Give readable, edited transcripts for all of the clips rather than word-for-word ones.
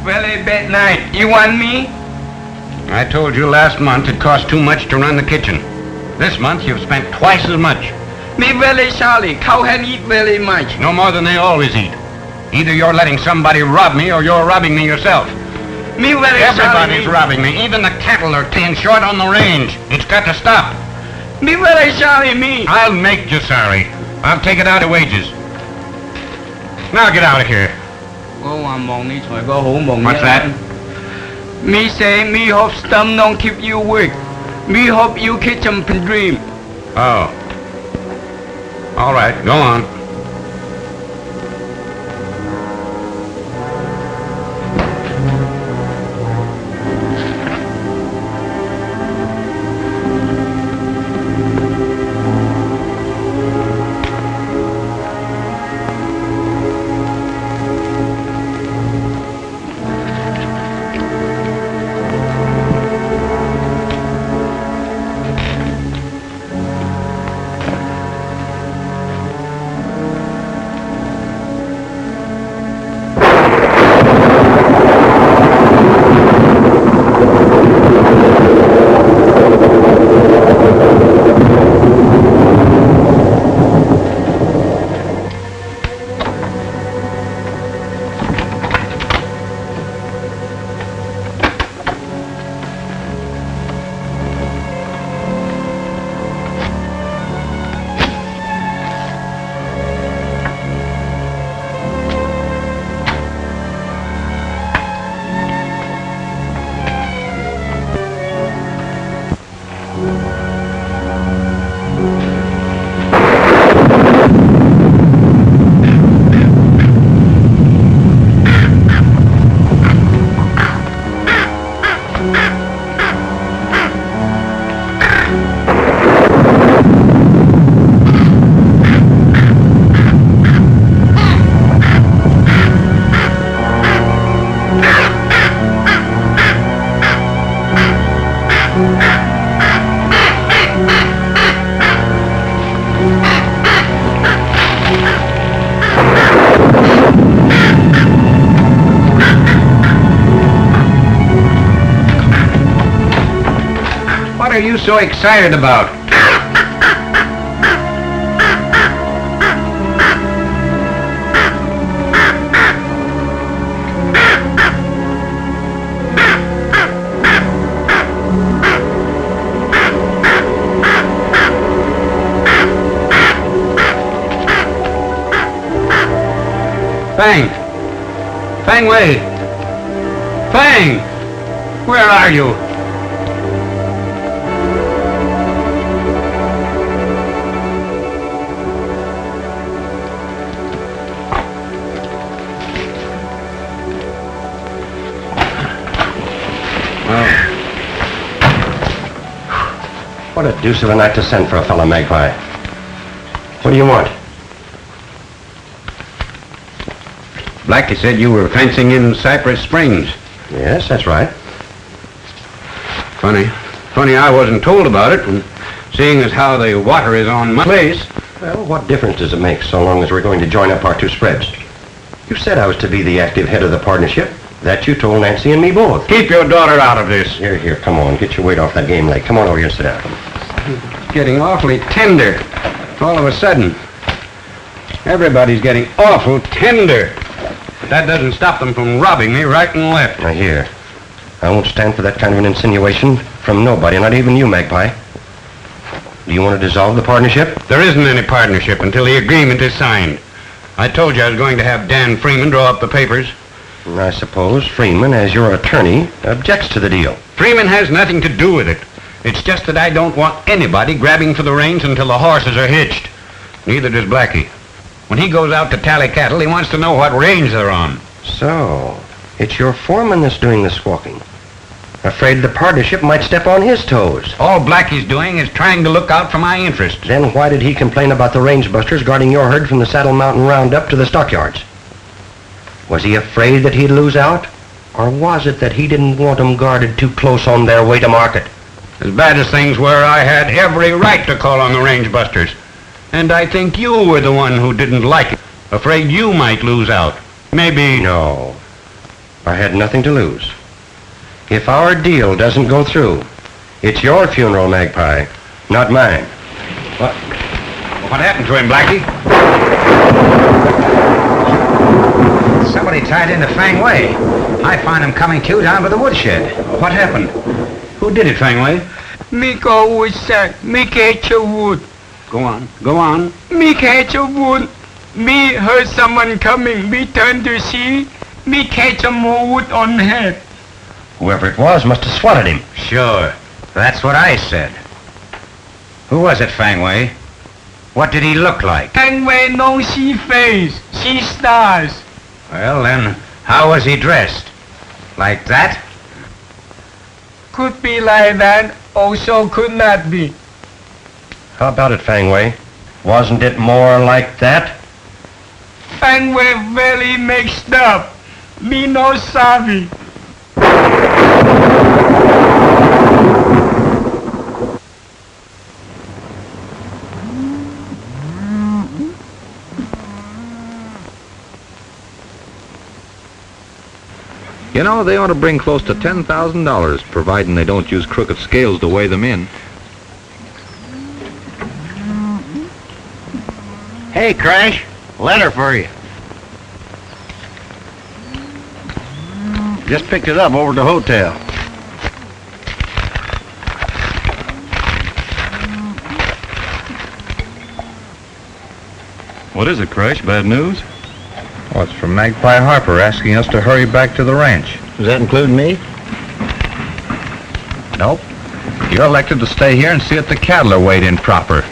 Very bad night. You want me? I told you last month it cost too much to run the kitchen. This month you've spent twice as much. Me very sorry. Cow had eat very much. No more than they always eat. Either you're letting somebody rob me or you're robbing me yourself. Me very Everybody's sorry. robbing me. Even the cattle are 10 short on the range. It's got to stop. Me very sorry, me. I'll make you sorry. I'll take it out of wages. Now get out of here. What's that? Me say me hope stomach don't keep you weak. Me hope you catch 'em and dream. Oh. All right, go on. What are you so excited about? Fang! Fang Wei! Fang! Where are you? What a deuce of a night to send for a fellow, Magpie. What do you want? Blackie said you were fencing in Cypress Springs. Yes, that's right. Funny I wasn't told about it, and seeing as how the water is on my place. Well, what difference does it make so long as we're going to join up our two spreads? You said I was to be the active head of the partnership. That you told Nancy and me both. Keep your daughter out of this. Here, come on. Get your weight off that game leg. Come on over here and sit down. It's getting awfully tender. All of a sudden. Everybody's getting awful tender. But that doesn't stop them from robbing me right and left. Now, here. I won't stand for that kind of an insinuation from nobody, not even you, Magpie. Do you want to dissolve the partnership? There isn't any partnership until the agreement is signed. I told you I was going to have Dan Freeman draw up the papers. I suppose Freeman, as your attorney, objects to the deal. Freeman has nothing to do with it. It's just that I don't want anybody grabbing for the reins until the horses are hitched. Neither does Blackie. When he goes out to tally cattle, he wants to know what range they're on. So, it's your foreman that's doing the squawking. Afraid the partnership might step on his toes. All Blackie's doing is trying to look out for my interests. Then why did he complain about the range busters guarding your herd from the Saddle Mountain Roundup to the stockyards? Was he afraid that he'd lose out? Or was it that he didn't want them guarded too close on their way to market? As bad as things were, I had every right to call on the range busters. And I think you were the one who didn't like it. Afraid you might lose out. Maybe... No. I had nothing to lose. If our deal doesn't go through, it's your funeral, Magpie, not mine. What happened to him, Blackie? Somebody tied into Fang Wei. I found him coming to down by the woodshed. What happened? Who did it, Fang Wei? Me go with that. Me catch a wood. Go on. Me catch a wood. Me heard someone coming. Me turn to see. Me catch a more wood on head. Whoever it was must have swatted him. Sure. That's what I said. Who was it, Fang Wei? What did he look like? And when no see face, see stars. Well, then, how was he dressed? Like that? Could be like that, also could not be. How about it, Fang Wei? Wasn't it more like that? Fang Wei very mixed up. Me no savvy. You know, they ought to bring close to $10,000, providing they don't use crooked scales to weigh them in. Hey, Crash. Letter for you. Just picked it up over at the hotel. What is it, Crash? Bad news? Well, it's from Magpie Harper asking us to hurry back to the ranch. Does that include me? Nope. You're elected to stay here and see that the cattle are weighed in proper.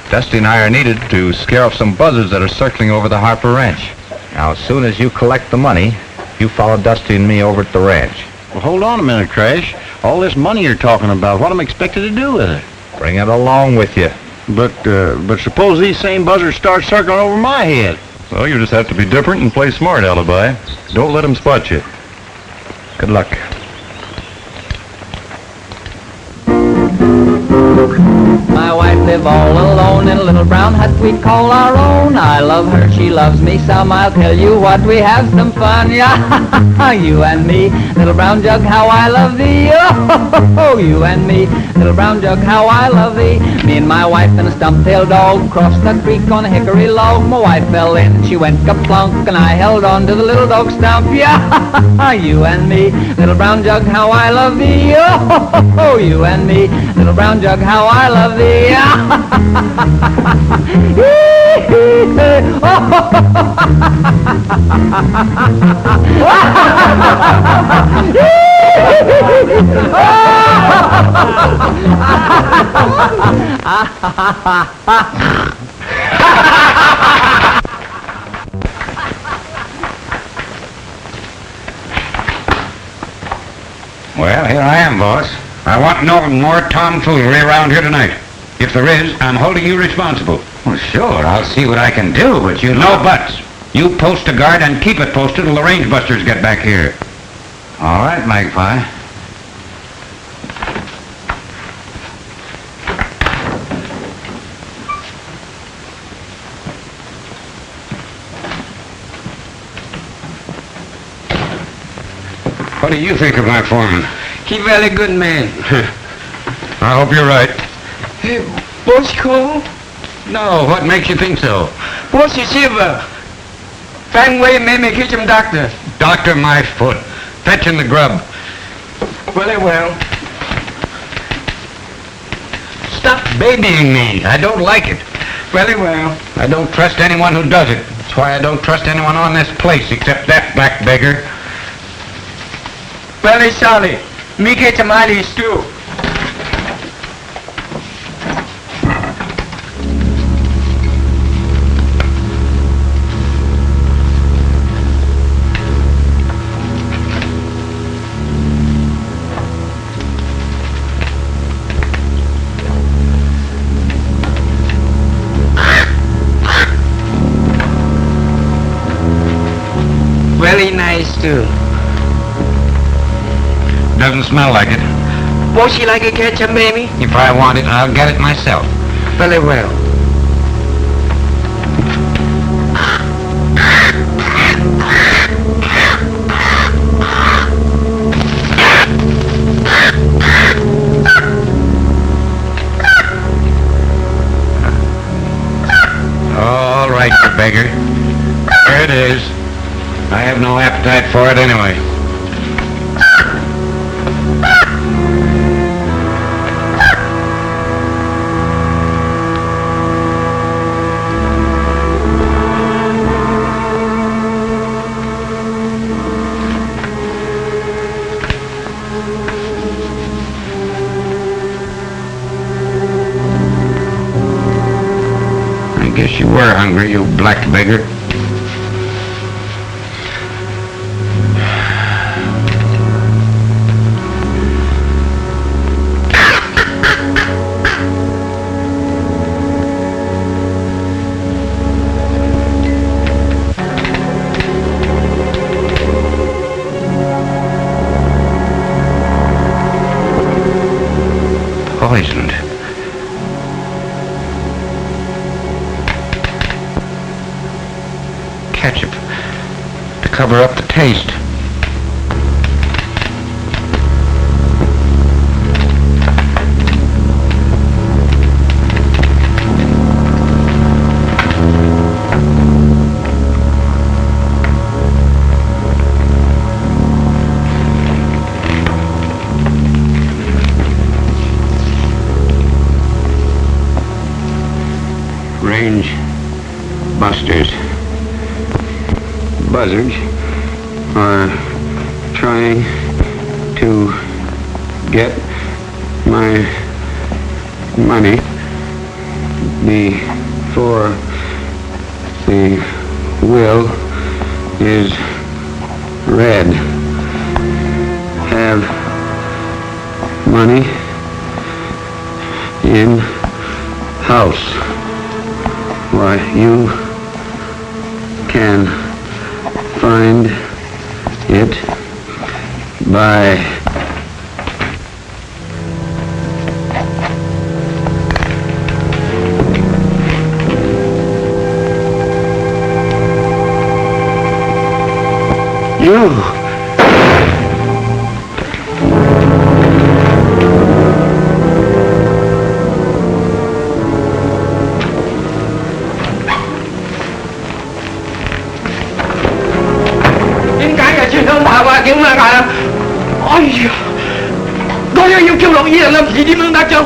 Dusty and I are needed to scare off some buzzards that are circling over the Harper Ranch. Now, as soon as you collect the money, you follow Dusty and me over at the ranch. Well, hold on a minute, Crash. All this money you're talking about, what am I expected to do with it? Bring it along with you. But suppose these same buzzards start circling over my head. Well, you just have to be different and play smart, Alibi. Don't let them spot you. Good luck. My wife live all alone in a little brown hut we call our own. I love her, she loves me some. I'll tell you what, we have some fun. Yeah, you and me, little brown jug, how I love thee. Oh, you and me, little brown jug, how I love thee. Me and my wife and a stump-tailed dog crossed the creek on a hickory log. My wife fell in, she went kaplunk, and I held on to the little dog stump. Yeah, you and me, little brown jug, how I love thee. Oh, you and me, little brown jug, how I love thee. Well, here I am, boss. I want no more tomfoolery around here tonight. If there is, I'm holding you responsible. Well, sure, I'll see what I can do, but you No know... buts. You post a guard and keep it posted till the range busters get back here. All right, Magpie. What do you think of my foreman? He very good man. I hope you're right. Hey, boss call? No, what makes you think so? Boss is silver. Fangway made me catch him, doctor. Doctor my foot. Fetching the grub. Very well. Stop babying me. I don't like it. Very well. I don't trust anyone who does it. That's why I don't trust anyone on this place except that black beggar. Very sorry. Me catch him Irish too. Very nice too. Doesn't smell like it. Won't she like a ketchup, baby? If I want it, I'll get it myself. Very well. All right, you beggar. There it is. I have no appetite for it anyway. I guess you were hungry, you black beggar. Poisoned. Ketchup to cover up the taste. Range busters. Buzzards are trying to get my money before the will is read. Have money in house. Why, you can find it by you. Kiếm ra cả. Ôi giời. Tôi yêu kêu lộn gì là làm gì đi mương ta châu.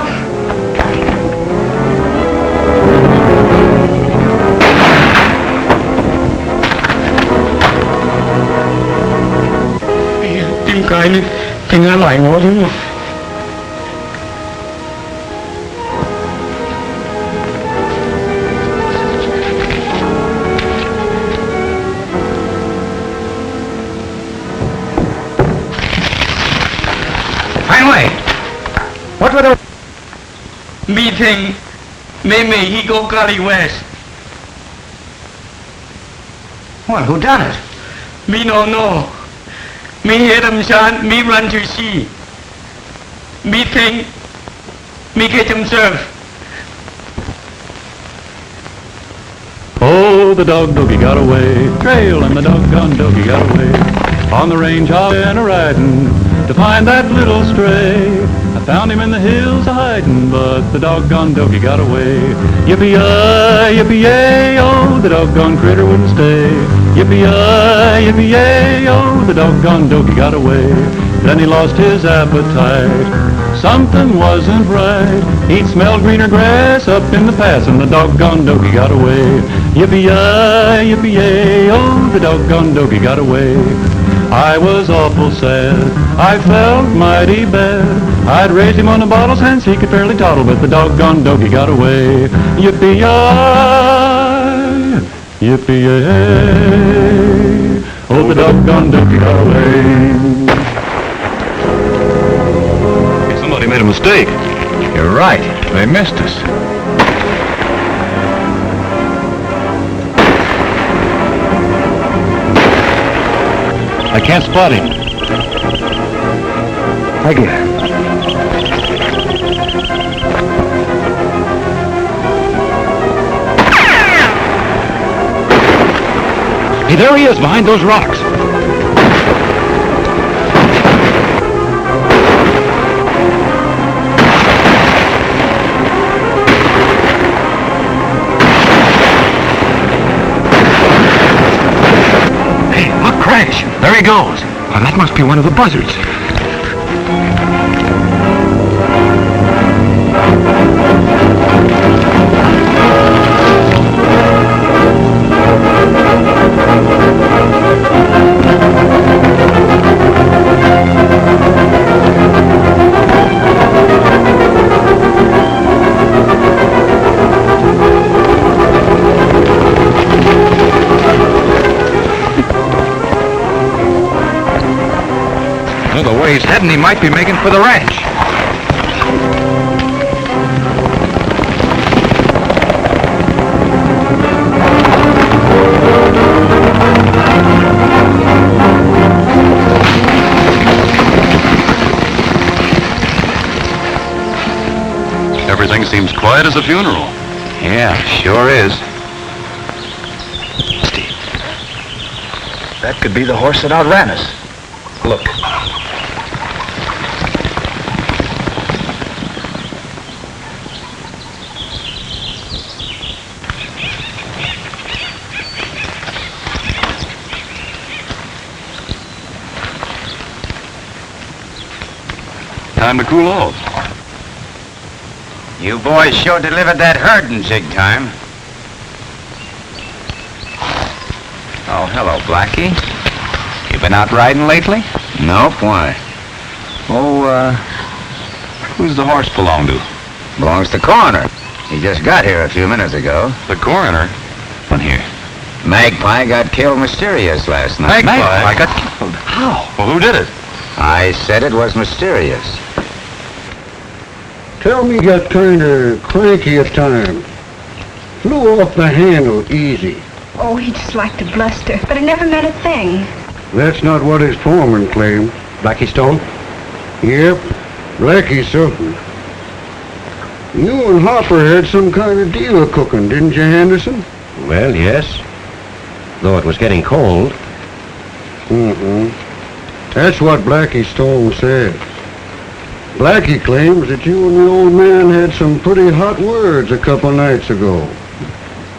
Tim cái này thì ngã lại ngó đúng không? Fenway! What were those? Me think, maybe he go gully west. Well, who done it? Me no know. Me hear them chant, me run to see. Me think, me catch himself. Oh, the dog doggy got away, trail and the doggone doggy got away. On the range I've been a-riding to find that little stray. I found him in the hills a-hiding, but the doggone doggy got away. Yippee-yi, yippee-yay, oh, the doggone critter wouldn't stay. Yippee-yi, yippee-yay, oh, the doggone doggy got away. Then he lost his appetite. Something wasn't right. He'd smelled greener grass up in the pass, and the doggone doggy got away. Yippee-yi, yippee-yay, oh, the doggone doggy got away. I was awful sad. I felt mighty bad. I'd raised him on the bottles since he could barely toddle, but the doggone doggy got away. Yippee-yi, yippee-yay, oh, the doggone doggy got away. Somebody made a mistake. You're right. They missed us. I can't spot him. Thank you. Hey, there he is, behind those rocks. Crash! There he goes. Well, that must be one of the buzzards. The way he's heading, he might be making for the ranch. Everything seems quiet as a funeral. Yeah, sure is. Steve, that could be the horse that outran us. Look. Time to cool off. You boys sure delivered that herd in jig time. Oh, hello, Blackie. You been out riding lately? Nope, why? Oh, who's the horse belong to? Belongs to Coroner. He just got here a few minutes ago. The coroner? When here? Magpie got killed mysterious last night. Magpie got killed? How? Well, who did it? I said it was mysterious. Tell me got kind of cranky at times. Flew off the handle easy. Oh, he just liked to bluster, but it never meant a thing. That's not what his foreman claimed. Blackie Stone? Yep, Blackie something. You and Hopper had some kind of deal cooking, didn't you, Henderson? Well, yes. Though it was getting cold. Mm-hmm. That's what Blackie Stone said. Blackie claims that you and the old man had some pretty hot words a couple nights ago.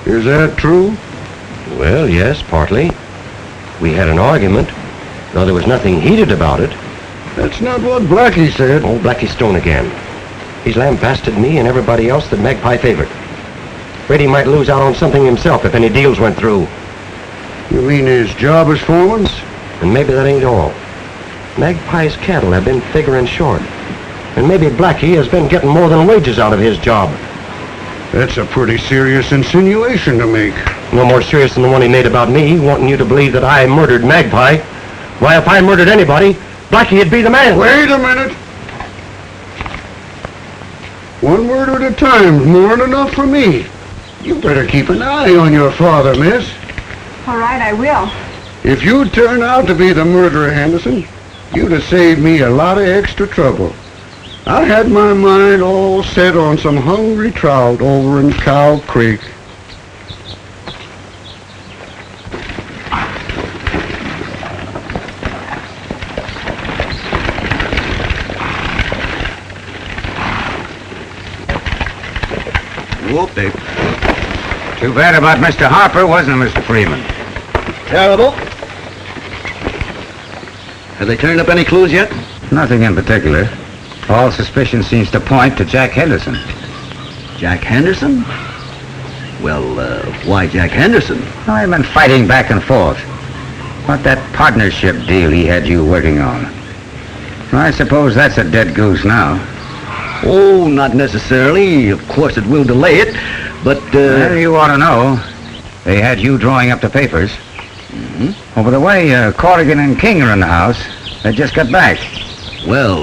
Is that true? Well, yes, partly. We had an argument, though there was nothing heated about it. That's not what Blackie said. Oh, Blackie Stone again. He's lambasted me and everybody else that Magpie favored. Afraid he might lose out on something himself if any deals went through. You mean his job as foreman's? And maybe that ain't all. Magpie's cattle have been figuring short. And maybe Blackie has been getting more than wages out of his job. That's a pretty serious insinuation to make. No more serious than the one he made about me, wanting you to believe that I murdered Magpie. Why, if I murdered anybody, Blackie'd be the man. Wait a minute. One word at a time's more than enough for me. You better keep an eye on your father, miss. All right, I will. If you turn out to be the murderer, Henderson, you'd have saved me a lot of extra trouble. I had my mind all set on some hungry trout over in Cow Creek. Whoop-de. Too bad about Mr. Harper, wasn't it, Mr. Freeman? Terrible. Have they turned up any clues yet? Nothing in particular. All suspicion seems to point to Jack Henderson. Jack Henderson? Well, why Jack Henderson? I've been fighting back and forth. What that partnership deal he had you working on. I suppose that's a dead goose now. Oh, not necessarily. Of course, it will delay it, but, Well, you ought to know. They had you drawing up the papers. Mm-hmm. Over the way, Corrigan and King are in the house. They just got back. Well,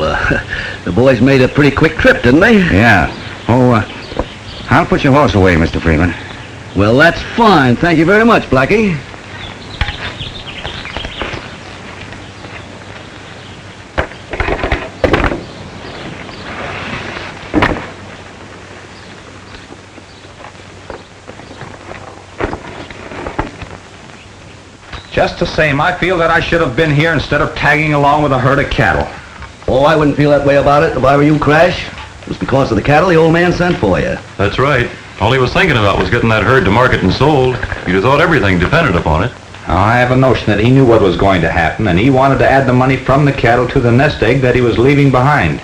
the boys made a pretty quick trip, didn't they? Yeah. Oh, I'll put your horse away, Mr. Freeman. Well, that's fine. Thank you very much, Blackie. Just the same, I feel that I should have been here instead of tagging along with a herd of cattle. Oh, I wouldn't feel that way about it if I were you, Crash. It was because of the cattle the old man sent for you. That's right. All he was thinking about was getting that herd to market and sold. You'd have thought everything depended upon it. I have a notion that he knew what was going to happen, and he wanted to add the money from the cattle to the nest egg that he was leaving behind.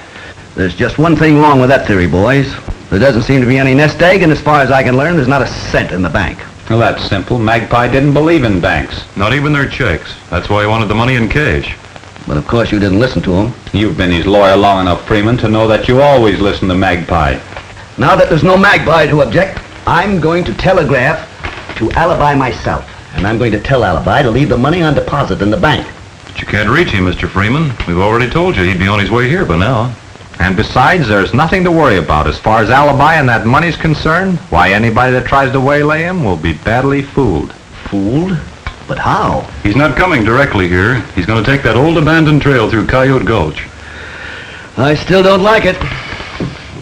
There's just one thing wrong with that theory, boys. There doesn't seem to be any nest egg, and as far as I can learn, there's not a cent in the bank. Well, that's simple. Magpie didn't believe in banks. Not even their checks. That's why he wanted the money in cash. But of course you didn't listen to him. You've been his lawyer long enough, Freeman, to know that you always listen to Magpie. Now that there's no Magpie to object, I'm going to telegraph to Alibi myself. And I'm going to tell Alibi to leave the money on deposit in the bank. But you can't reach him, Mr. Freeman. We've already told you he'd be on his way here by now. And besides, there's nothing to worry about. As far as Alibi and that money's concerned, why, anybody that tries to waylay him will be badly fooled. Fooled? But how? He's not coming directly here. He's going to take that old abandoned trail through Coyote Gulch. I still don't like it.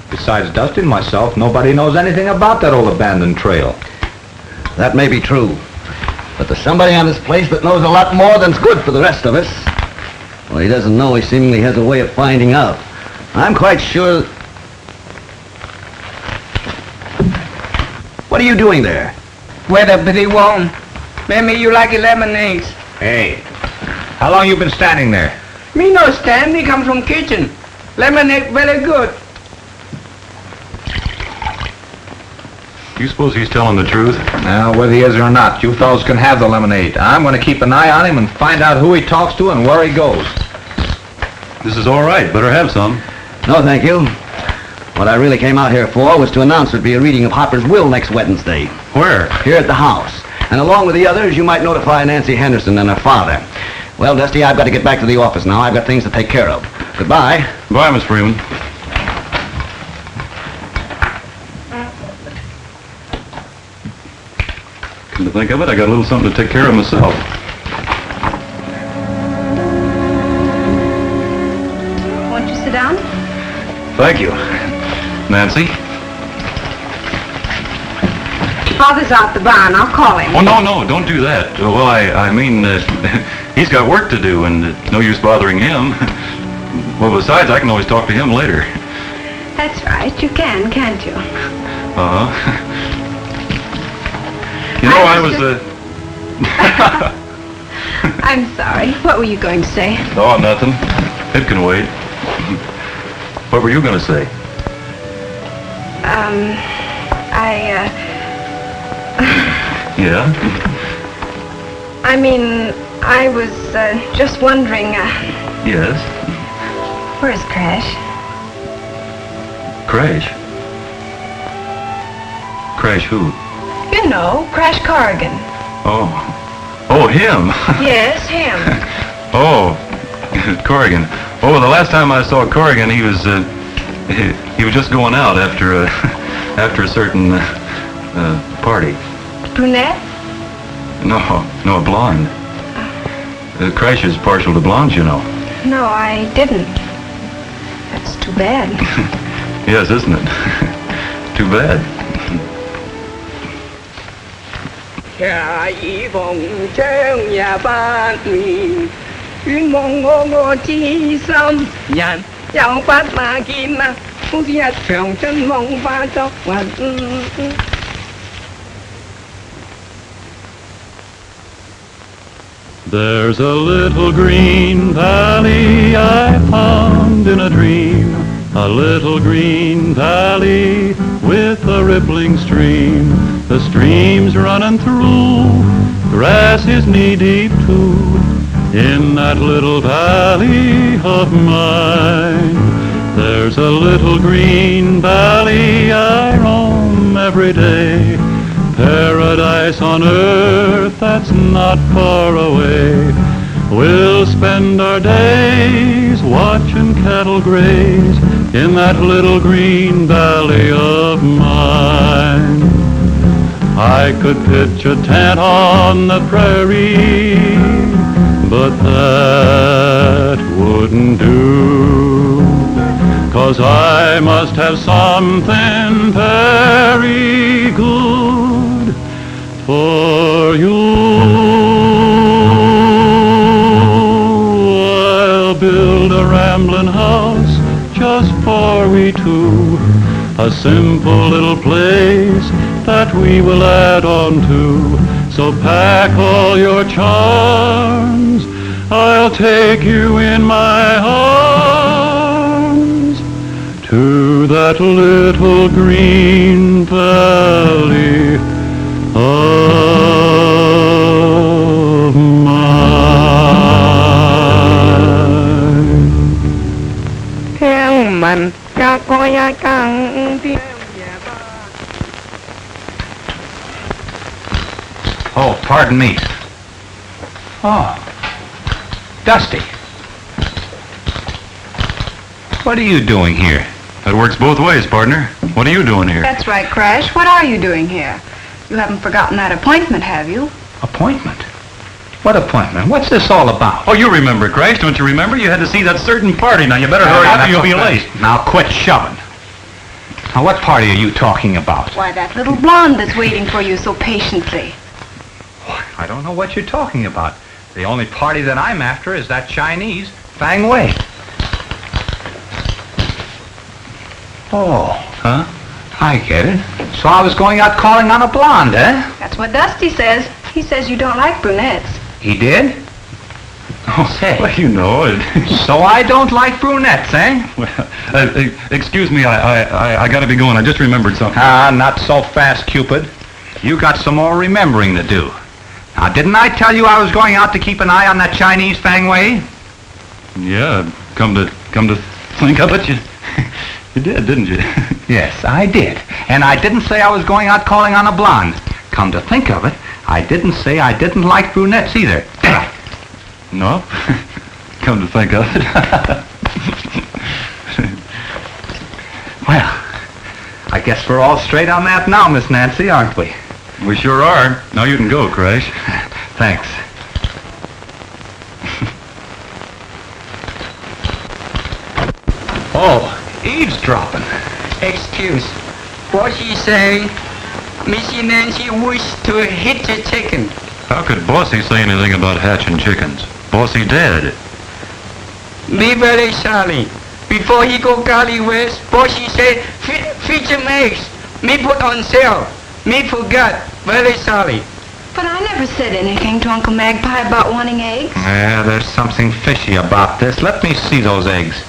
Besides Dusty and myself, nobody knows anything about that old abandoned trail. That may be true. But there's somebody on this place that knows a lot more than's good for the rest of us. Well, he doesn't know. He seemingly has a way of finding out. I'm quite sure... What are you doing there? Wait up, pretty warm. Maybe you like lemonades. Hey, how long you been standing there? Me no stand, me come from kitchen. Lemonade very good. You suppose he's telling the truth? Now, whether he is or not, you fellows can have the lemonade. I'm going to keep an eye on him and find out who he talks to and where he goes. This is all right. Better have some. No, thank you. What I really came out here for was to announce there'd be a reading of Hopper's will next Wednesday. Where? Here at the house. And along with the others, you might notify Nancy Henderson and her father. Well, Dusty, I've got to get back to the office now. I've got things to take care of. Goodbye. Bye, Miss Freeman. Come to think of it, I got a little something to take care of myself. Won't you sit down? Thank you. Nancy? Father's out the barn. I'll call him. Oh, no, don't do that. Well, I mean, he's got work to do, and no use bothering him. Well, besides, I can always talk to him later. That's right. You can, can't you? Uh-huh. You know, I was, I'm sorry. What were you going to say? Oh, nothing. It can wait. What were you going to say? Yeah? I mean, I was just wondering, Yes? where's Crash? Crash? Crash who? You know, Crash Corrigan. Oh, him? Yes, him. Oh, Corrigan. Oh, the last time I saw Corrigan, he was, He was just going out after after a certain party. Brunette? No, a blonde. Kreischer's partial to blondes, you know. No, I didn't. That's too bad. Yes, isn't it? Too bad. There's a little green valley I found in a dream, a little green valley with a rippling stream. The stream's running through, grass is knee-deep too, in that little valley of mine. There's a little green valley I roam every day, paradise on earth that's not far away. We'll spend our days watching cattle graze in that little green valley of mine. I could pitch a tent on the prairie, but that wouldn't do, 'cause I must have something very good for you. I'll build a rambling house just for we two, a simple little place that we will add on to. So pack all your charms, I'll take you in my arms to that little green valley of mine. Theo mình cho coi ai cần đi. Oh, pardon me. Oh, Dusty. What are you doing here? That works both ways, partner. What are you doing here? That's right, Crash. What are you doing here? You haven't forgotten that appointment, have you? Appointment? What appointment? What's this all about? Oh, you remember, Crash, don't you remember? You had to see that certain party. Now, you better hurry up or you'll be late. Now, quit shoving. Now, what party are you talking about? Why, that little blonde that's waiting for you so patiently. I don't know what you're talking about. The only party that I'm after is that Chinese, Fang Wei. Oh. Huh? I get it. So I was going out calling on a blonde, eh? That's what Dusty says. He says you don't like brunettes. He did? Oh, say. Well, you know it. So I don't like brunettes, eh? Well, excuse me, I gotta be going. I just remembered something. Ah, not so fast, Cupid. You got some more remembering to do. Now, didn't I tell you I was going out to keep an eye on that Chinese Fang Wei? Yeah, come to think of it, you did, didn't you? Yes, I did. And I didn't say I was going out calling on a blonde. Come to think of it, I didn't say I didn't like brunettes either. No? Come to think of it. Well, I guess we're all straight on that now, Miss Nancy, aren't we? We sure are. Now you can go, Crash. Thanks. Oh, eavesdropping. Excuse. What she say? Missy Nancy wished to hit the chicken. How could Bossy say anything about hatching chickens? Bossy dead. Be very sorry. Before he go Gully West, Bossy say, feature eggs. Me put on sale. Me forgot. Very sorry. But I never said anything to Uncle Magpie about wanting eggs. Yeah, there's something fishy about this. Let me see those eggs.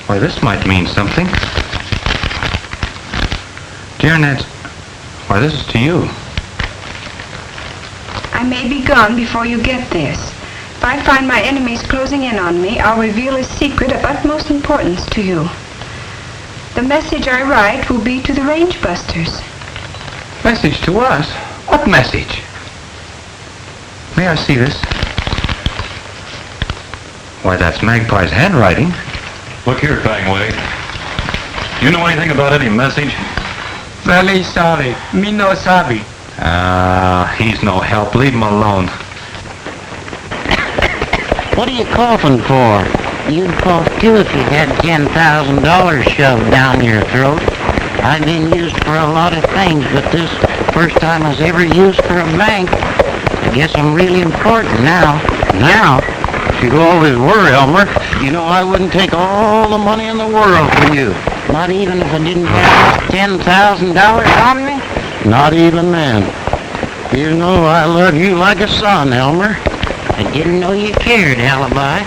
Why, this might mean something. Dear Nancy, why, this is to you. I may be gone before you get this. If I find my enemies closing in on me, I'll reveal a secret of utmost importance to you. The message I write will be to the range busters. Message to us? What message? May I see this? Why, that's Magpie's handwriting. Look here, Fangway. You know anything about any message? Very sorry. Me no sabi. He's no help. Leave him alone. What are you coughing for? You'd cough too if you had $10,000 shoved down your throat. I've been used for a lot of things, but this first time I was ever used for a bank. I guess I'm really important now. Now? If you always were, Elmer. You know, I wouldn't take all the money in the world from you. Not even if I didn't have $10,000 on me? Not even then. You know I love you like a son, Elmer. I didn't know you cared, Alibi.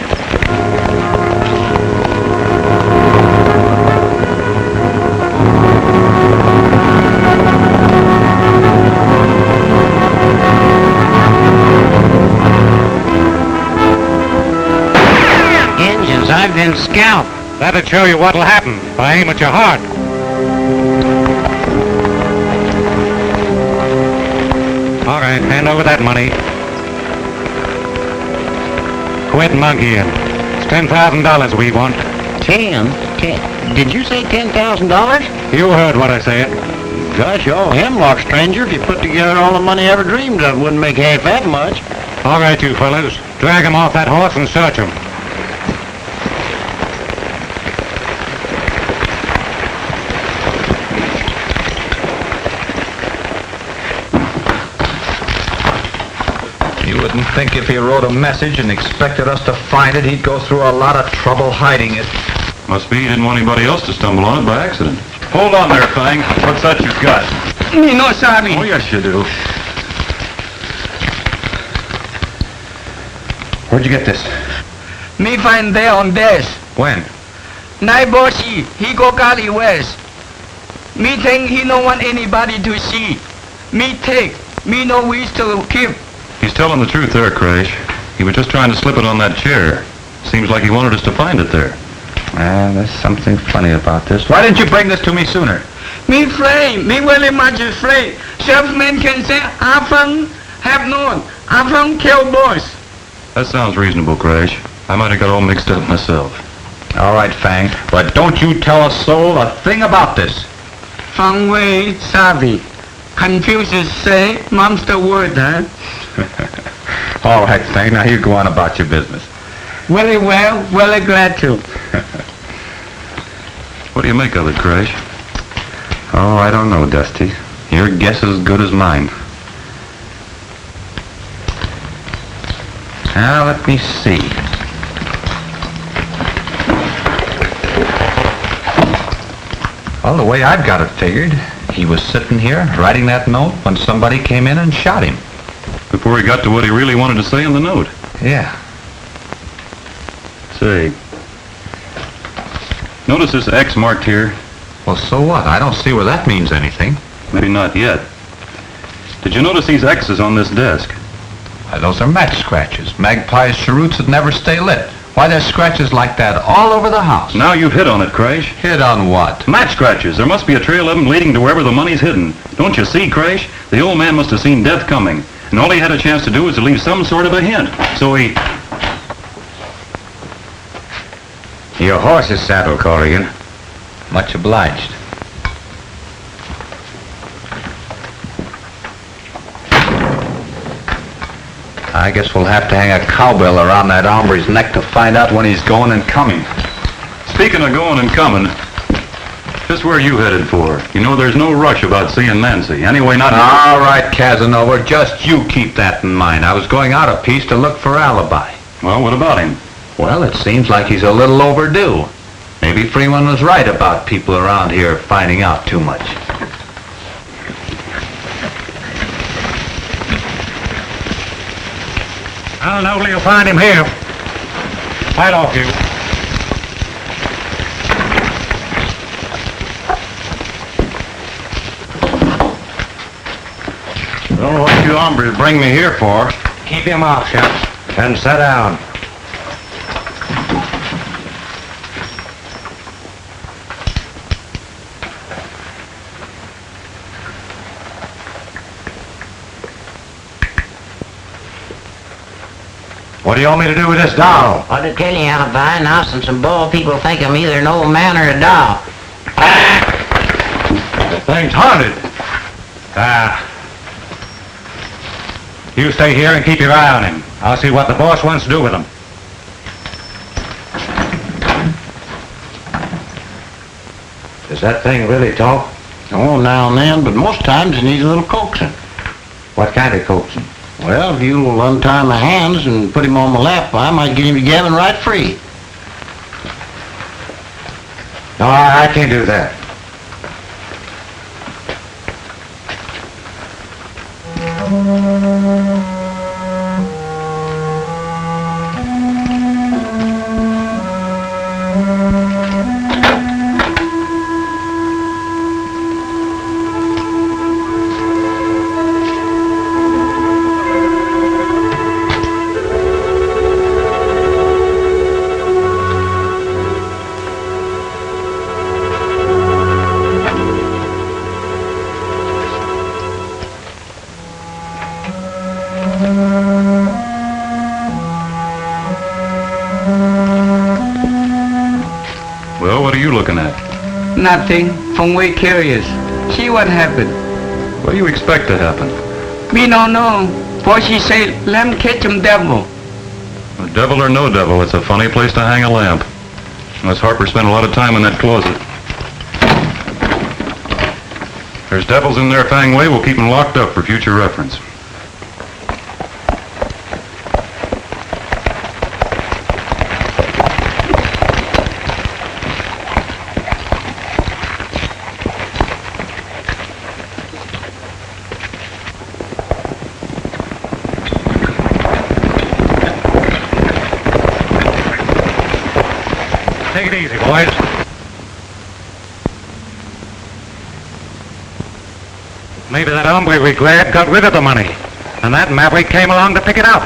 Engines, I've been scalped. That'll show you what'll happen if I aim at your heart. All right, hand over that money. Quit monkeying. It's $10,000 we want. Did you say $10,000? You heard what I said. Gosh, you're hemlock, stranger. If you put together all the money I ever dreamed of, wouldn't make half that much. All right, you fellas. Drag him off that horse and search him. You wouldn't think if he wrote a message and expected us to find it, he'd go through a lot of trouble hiding it. Must be he didn't want anybody else to stumble on it by accident. Hold on there, Fang. What's that you got? Me no sabi. Oh, yes, you do. Where'd you get this? Me find there on desk. When? Night bossy, he go Gully West. Me think he no want anybody to see. Me take. Me no wish to keep. He's telling the truth there, Crash. He was just trying to slip it on that chair. Seems like he wanted us to find it there. There's something funny about this. Why didn't you bring this to me sooner? Me afraid. Me very much afraid. Sheriffman can say, Afan have known. Afan kill boys. That sounds reasonable, Crash. I might have got all mixed up myself. All right, Fang, but don't you tell a soul a thing about this. Fang Wei savvy. Confucius say, mom's the word, huh? All right, Fang, now you go on about your business. Very well, very glad to. What do you make of it, Crash? Oh, I don't know, Dusty. Your guess is as good as mine. Now, let me see. Well, the way I've got it figured, he was sitting here writing that note when somebody came in and shot him. Before he got to what he really wanted to say in the note. Yeah. Say, notice this X marked here? Well, so what? I don't see where that means anything. Maybe not yet. Did you notice these X's on this desk? Why, those are match scratches. Magpie's cheroots that never stay lit. Why, there's scratches like that all over the house. Now you've hit on it, Crash. Hit on what? Match scratches. There must be a trail of them leading to wherever the money's hidden. Don't you see, Crash? The old man must have seen death coming. And all he had a chance to do was to leave some sort of a hint. So he... Your horse is saddled, Corrigan. Much obliged. I guess we'll have to hang a cowbell around that hombre's neck to find out when he's going and coming. Speaking of going and coming, just where you headed for? You know there's no rush about seeing Nancy. Anyway, not... All right, Casanova, just you keep that in mind. I was going out a piece to look for Alibi. Well, what about him? Well, it seems like he's a little overdue. Maybe Freeman was right about people around here finding out too much. I'll know you'll find him here. Right off, you. Don't know what you hombres bring me here for. Keep him off, Sheriff. And sit down. What do you want me to do with this doll? What to tell you, Alibi, now since some bull people think I'm either an old man or a doll. The thing's haunted. You stay here and keep your eye on him. I'll see what the boss wants to do with him. Does that thing really talk? Oh, now and then, but most times it needs a little coaxing. What kind of coaxing? Well, if you'll untie my hands and put him on my lap, I might get him to gabbing right free. No, I can't do that. Well, what are you looking at? Nothing. From way curious. See what happened. What do you expect to happen? Me don't know. For she say, lamb catch 'em devil. A devil or no devil, it's a funny place to hang a lamp. Unless Harper spent a lot of time in that closet. There's devils in there Fang Wei. We'll keep them locked up for future reference. Take it easy, boys. Maybe that hombre we grabbed got rid of the money, and that maverick came along to pick it up.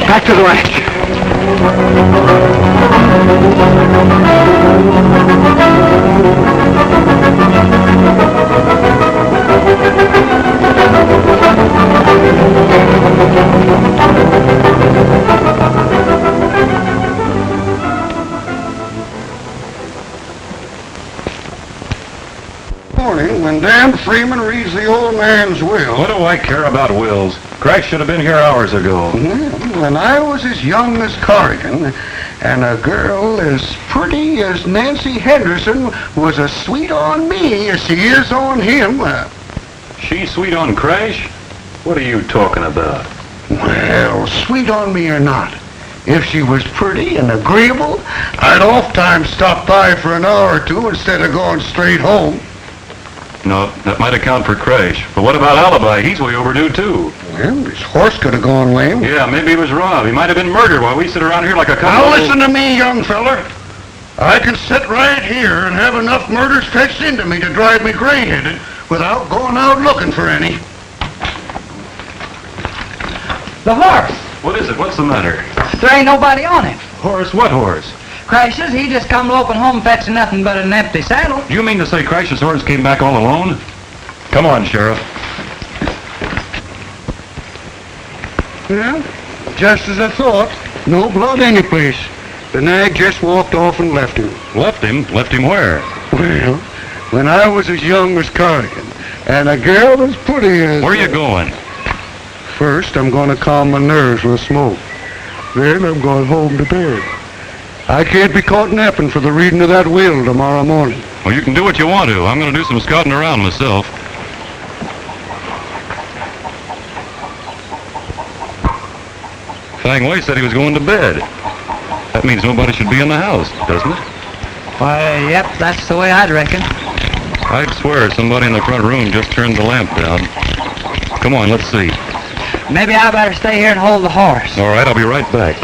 Back to the ranch. Morning, when Dan Freeman reads the old man's will. What do I care about wills? Craig should have been here hours ago. When I was as young as Corrigan, and a girl as pretty as Nancy Henderson was as sweet on me as she is on him. She's sweet on Crash? What are you talking about? Well, sweet on me or not, if she was pretty and agreeable, I'd oft-times stop by for an hour or two instead of going straight home. No, that might account for Crash. But what about Alibi? He's way overdue, too. Well, his horse could have gone lame. Yeah, maybe he was robbed. He might have been murdered while we sit around here like a couple Now of... listen to me, young feller. I can sit right here and have enough murders fetched into me to drive me gray-headed without going out looking for any. The horse. What is it? What's the matter? There ain't nobody on it. Horse? What horse? Crashes, he just come loping home fetching nothing but an empty saddle. You mean to say Crash's horse came back all alone? Come on, Sheriff. Yeah, just as I thought. No blood anyplace. The nag just walked off and left him. Left him? Left him where? Well, when I was as young as Corrigan, and a girl as pretty as... Where are you going? First, I'm going to calm my nerves with a smoke. Then I'm going home to bed. I can't be caught napping for the reading of that will tomorrow morning. Well, you can do what you want to. I'm going to do some scouting around myself. Fang Wei said he was going to bed. That means nobody should be in the house, doesn't it? Why, yep, that's the way I'd reckon. I'd swear somebody in the front room just turned the lamp down. Come on, let's see. Maybe I better stay here and hold the horse. All right, I'll be right back.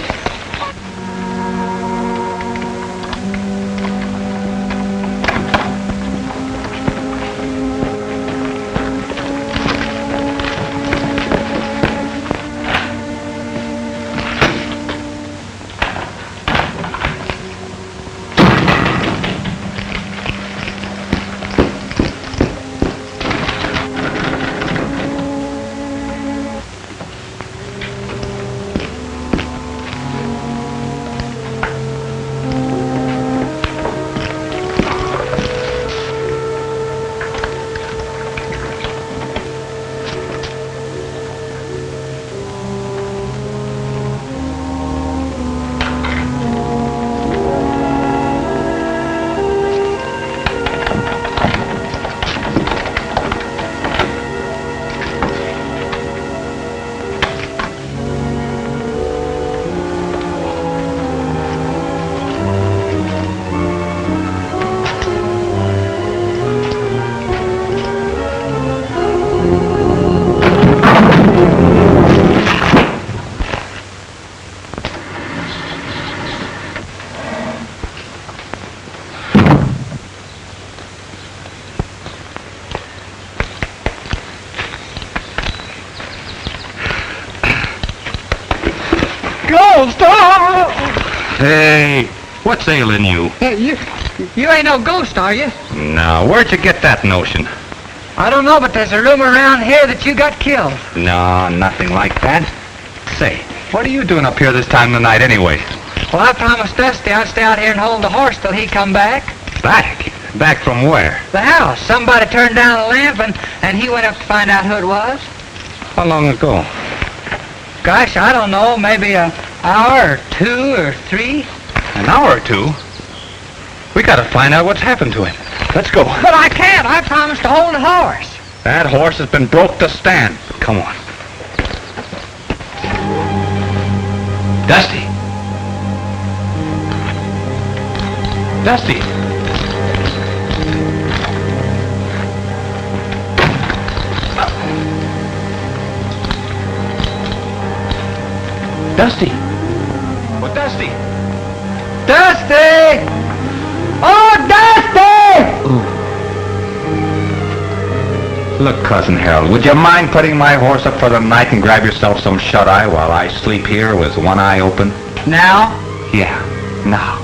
Ghost! Oh! Hey, what's ailing you? Hey, you ain't no ghost, are you? Now, where'd you get that notion? I don't know, but there's a rumor around here that you got killed. No, nothing like that. Say, what are you doing up here this time of the night anyway? Well, I promised Dusty I'd stay out here and hold the horse till he come back. Back? Back from where? The house. Somebody turned down a lamp, and he went up to find out who it was. How long ago? Gosh, I don't know, maybe an hour or 2 or 3. An hour or 2? We gotta find out what's happened to him. Let's go. But I can't. I promised to hold the horse. That horse has been broke to stand. Come on. Dusty. Dusty. Dusty. Oh, Dusty. Dusty! Oh, Dusty! Look, Cousin Harold, would you mind putting my horse up for the night and grab yourself some shut-eye while I sleep here with one eye open? Now? Yeah, now.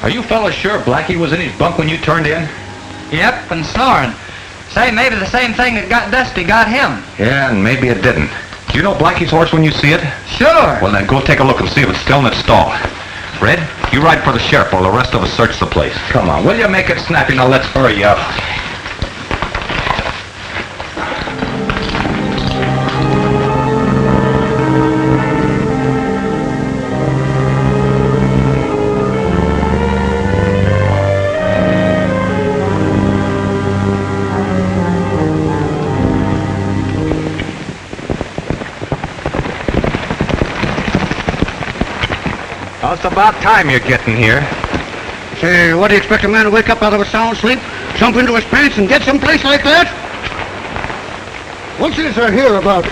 Are you fellas sure Blackie was in his bunk when you turned in? Yep, and snoring. Say, maybe the same thing that got Dusty got him. Yeah, and maybe it didn't. Do you know Blackie's horse when you see it? Sure. Well, then go take a look and see if it's still in its stall. Red, you ride for the sheriff while the rest of us search the place. Come on, will you make it snappy? Now let's hurry up. Well, it's about time you're getting here. Say, what do you expect a man to wake up out of a sound sleep, jump into his pants, and get someplace like that? What's this I hear about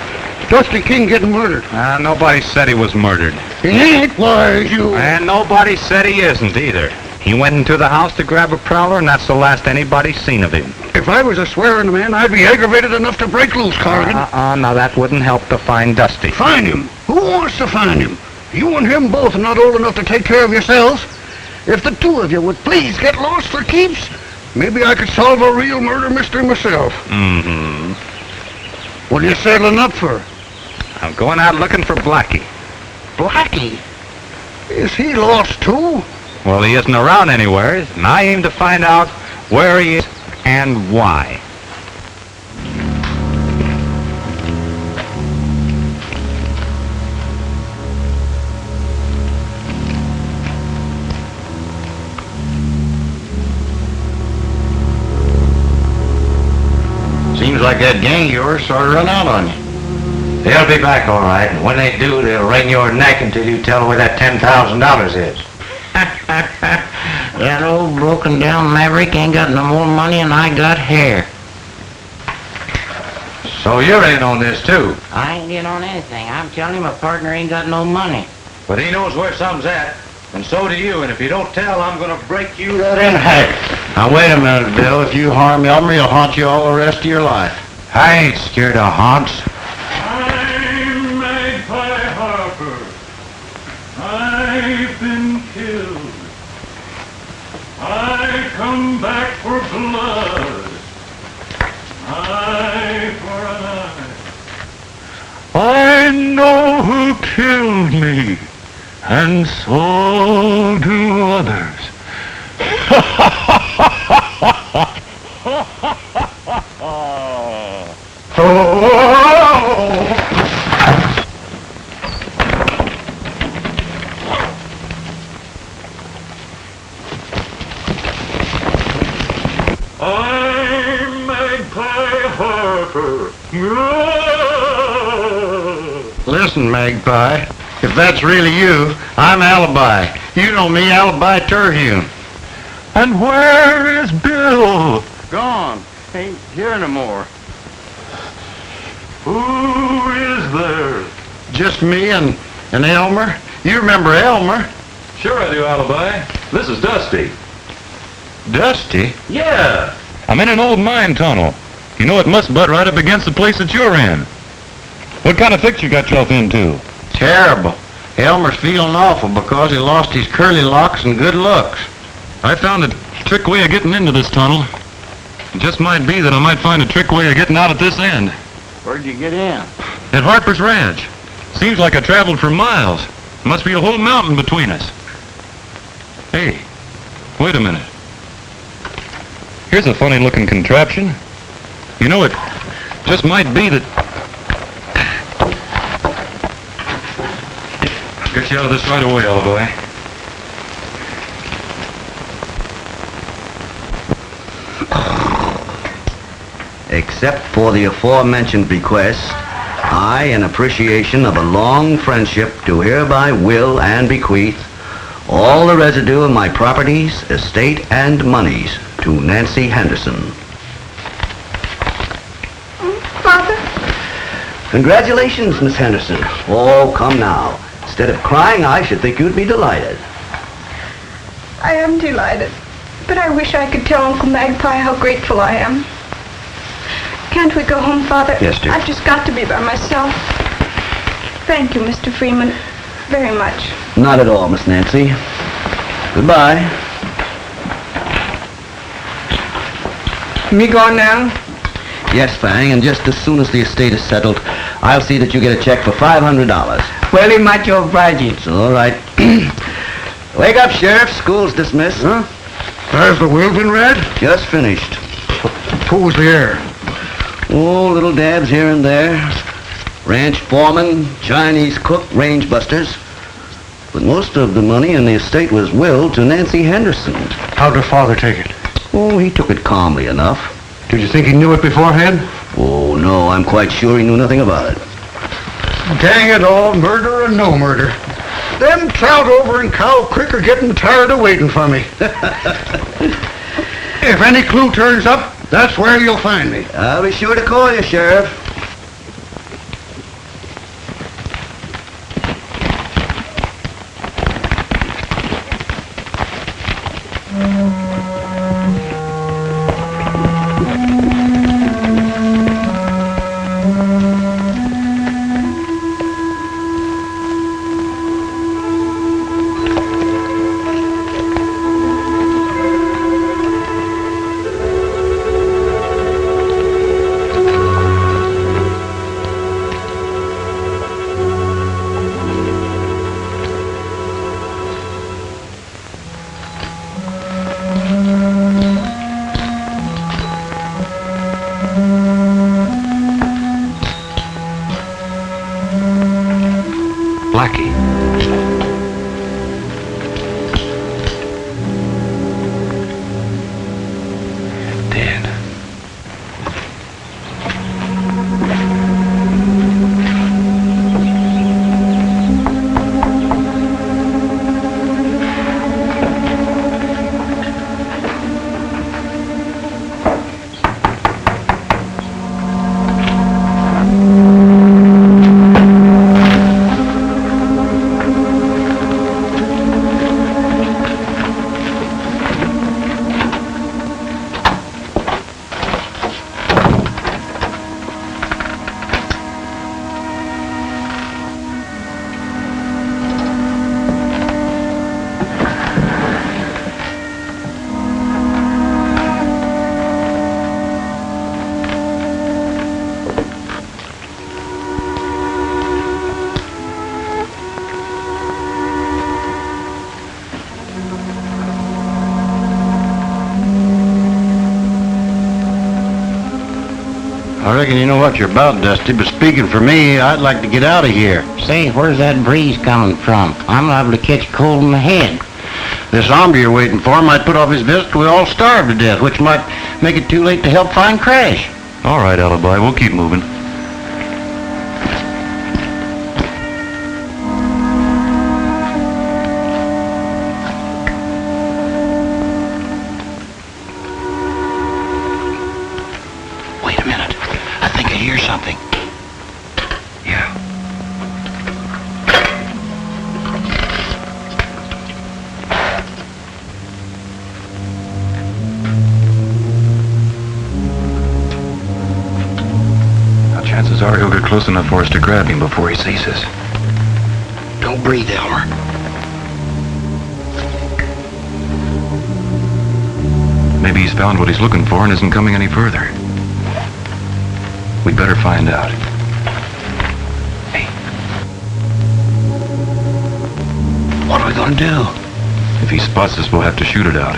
Dusty King getting murdered? Nobody said he was murdered. He ain't, why, you... And nobody said he isn't either. He went into the house to grab a prowler, and that's the last anybody's seen of him. If I was a swearing man, I'd be aggravated enough to break loose, Corrigan. Now that wouldn't help to find Dusty. Find him? Who wants to find him? You and him both are not old enough to take care of yourselves. If the two of you would please get lost for keeps, maybe I could solve a real murder mystery myself. Mm-hmm. What are you settling up for? I'm going out looking for Blackie. Blackie? Is he lost too? Well, he isn't around anywhere, and I aim to find out where he is and why. Seems like that gang of yours sort of run out on you. They'll be back all right, and when they do, they'll wring your neck until you tell where that $10,000 is. That old broken down maverick ain't got no more money than I got hair. So you're in on this, too. I ain't in on anything. I'm telling you, my partner ain't got no money. But he knows where some's at, and so do you, and if you don't tell, I'm going to break you right in half. Now, wait a minute, Bill. If you harm Elmer, he'll haunt you all the rest of your life. I ain't scared of haunts. I'm Magpie Harper. I've been killed. I come back for blood. Eye for an eye. I know who killed me, and so do others. I'm Magpie Harper. Listen, Magpie, if that's really you, I'm Alibi. You know me, Alibi Terhune. And where is Bill? Gone. Ain't here no more. Who is there? Just me and Elmer. You remember Elmer? Sure I do, Alibi. This is Dusty. Dusty? Yeah. I'm in an old mine tunnel. You know, it must butt right up against the place that you're in. What kind of fix you got yourself into? Terrible. Elmer's feeling awful because he lost his curly locks and good looks. I found a trick way of getting into this tunnel. It just might be that I might find a trick way of getting out at this end. Where'd you get in? At Harper's Ranch. Seems like I traveled for miles. Must be a whole mountain between us. Hey, wait a minute. Here's a funny looking contraption. You know, it just might be that... Get you out of this right away, Alibi. Except for the aforementioned bequest, I, in appreciation of a long friendship, do hereby will and bequeath all the residue of my properties, estate, and monies to Nancy Henderson. Father? Congratulations, Miss Henderson. Oh, come now. Instead of crying, I should think you'd be delighted. I am delighted, but I wish I could tell Uncle Magpie how grateful I am. Can't we go home, Father? Yes, dear. I've just got to be by myself. Thank you, Mr. Freeman, very much. Not at all, Miss Nancy. Goodbye. Me gone now? Yes, Fang, and just as soon as the estate is settled, I'll see that you get a check for $500. Very much obliged. It's all right. Wake up, Sheriff. School's dismissed. Huh? Has the will been read? Just finished. Who's the heir? Oh, little dabs here and there. Ranch foreman, Chinese cook, range busters. But most of the money in the estate was willed to Nancy Henderson. How'd her father take it? Oh, he took it calmly enough. Did you think he knew it beforehand? Oh, no, I'm quite sure he knew nothing about it. Dang it all, murder or no murder. Them trout over in Cow Creek are getting tired of waiting for me. If any clue turns up, that's where you'll find me. I'll be sure to call you, Sheriff. I reckon you know what you're about, Dusty, but speaking for me, I'd like to get out of here. Say, where's that breeze coming from? I'm liable to catch a cold in the head. This hombre you're waiting for might put off his visit till we all starve to death, which might make it too late to help find Crash. All right, Alibi, we'll keep moving. Wait a minute. I think I hear something. Yeah. Now, chances are he'll get close enough for us to grab him before he sees us. Don't breathe, Elmer. Maybe he's found what he's looking for and isn't coming any further. We'd better find out. Hey. What are we gonna do? If he spots us, we'll have to shoot it out.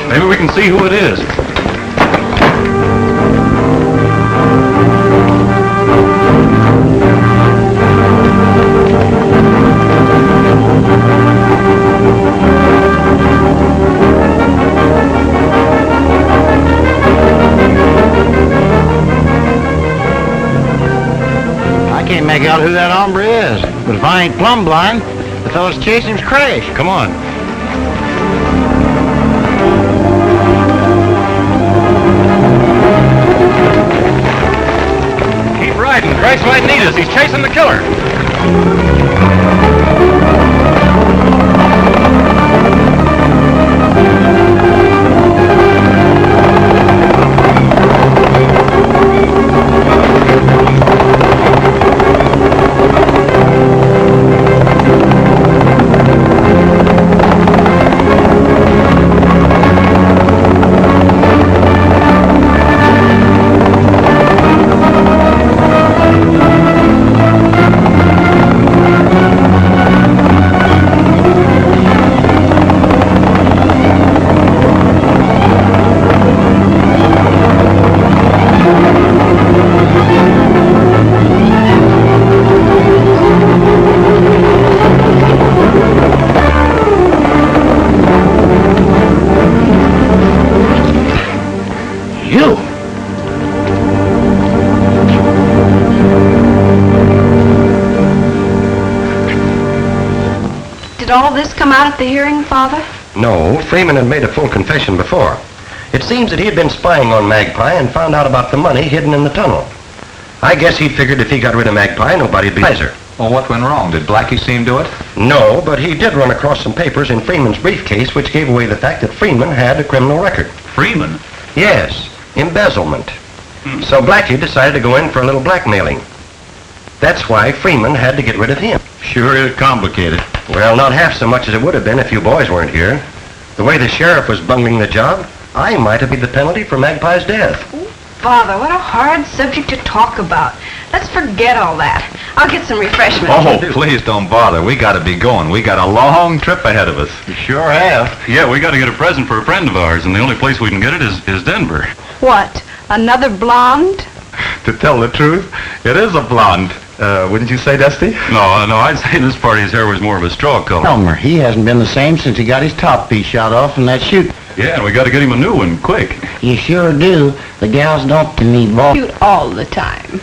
Maybe we can see who it is. I can't make out who that hombre is, but if I ain't plumb blind, the fellow's chasing him's Crash. Come on. Keep riding. Crash might need us. He's chasing the killer. Did all this come out at the hearing, Father? No, Freeman had made a full confession before. It seems that he had been spying on Magpie and found out about the money hidden in the tunnel. I guess he figured if he got rid of Magpie, nobody'd be wiser. Well, what went wrong? Did Blackie see him do it? No, but he did run across some papers in Freeman's briefcase which gave away the fact that Freeman had a criminal record. Freeman? Yes, embezzlement. So Blackie decided to go in for a little blackmailing. That's why Freeman had to get rid of him. Sure is complicated. Well, not half so much as it would have been if you boys weren't here. The way the sheriff was bungling the job, I might have paid the penalty for Magpie's death. Father, what a hard subject to talk about. Let's forget all that. I'll get some refreshments. Oh, please don't bother. We gotta be going. We got a long trip ahead of us. You sure have. Yeah, we got to get a present for a friend of ours, and the only place we can get it is Denver. What? Another blonde? To tell the truth, it is a blonde. Wouldn't you say, Dusty? No, I'd say this party his hair was more of a straw color. Elmer, he hasn't been the same since he got his top piece shot off in that shoot. Yeah, and we got to get him a new one, quick. You sure do. The gals don't to me, boy. Cute all the time.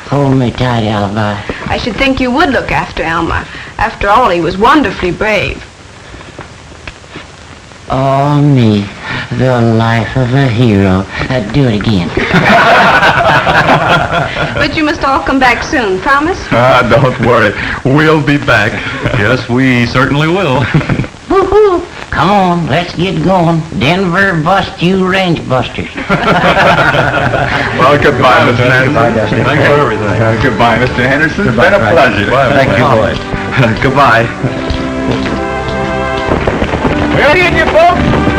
Hold me tight, Alibi. I should think you would look after Elmer. After all, he was wonderfully brave. Oh, me, the life of a hero. Do it again. But you must all come back soon, promise? Don't worry. We'll be back. Yes, we certainly will. Woo-hoo. Come on, let's get going. Denver bust you range busters. Well, goodbye, Mr. Henderson. Goodbye, Dusty. Thanks for everything. Goodbye, Mr. Henderson. It's been a pleasure. Thank you, boys. Goodbye. We'll get you, folks.